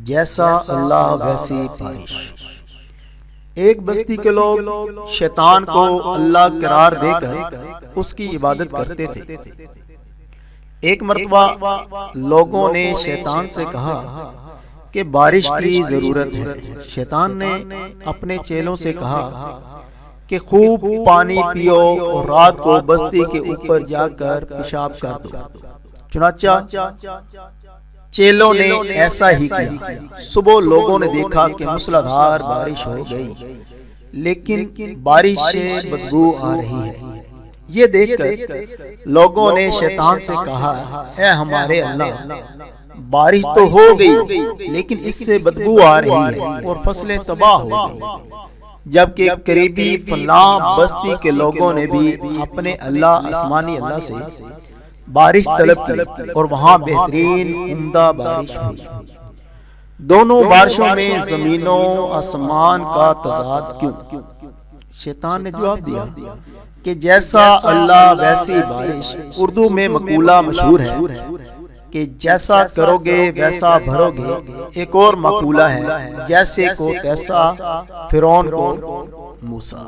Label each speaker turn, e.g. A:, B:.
A: جیسا اللہ ویسی بارش۔ ایک بستی کے لوگ شیطان کو اللہ قرار دے کر اس کی عبادت کرتے تھے۔ ایک مرتبہ لوگوں نے شیطان سے کہا کہ بارش کی ضرورت ہے۔ شیطان نے اپنے چیلوں سے کہا کہ خوب پانی پیو اور رات کو بستی کے اوپر جا کر پیشاب کر دو۔ چنانچہ چیلوں نے ایسا ہی کیا۔ صبح لوگوں نے دیکھا کہ موسلادھار بارش ہو گئی، لیکن بارش سے بدبو آ رہی ہے۔ یہ دیکھ کر لوگوں نے شیطان سے کہا، اے ہمارے اللہ، بارش تو ہو گئی لیکن اس سے بدبو آ رہی ہے اور فصلیں تباہ ہو گئی۔ جبکہ قریبی فلاں بستی کے لوگوں نے بھی اپنے اللہ آسمانی اللہ سے بارش طلب کی اور وہاں بہترین عمدہ بارش ہوئی۔ دونوں بارشوں میں زمین و آسمان کا تضاد کیوں؟ شیطان نے جواب دیا کہ جیسا اللہ ویسی بارش۔ اردو میں مقولہ مشہور ہے کہ جیسا کرو گے ویسا بھرو گے۔ ایک اور مقولہ ہے، جیسے کو تیسا، فرعون کو موسیٰ۔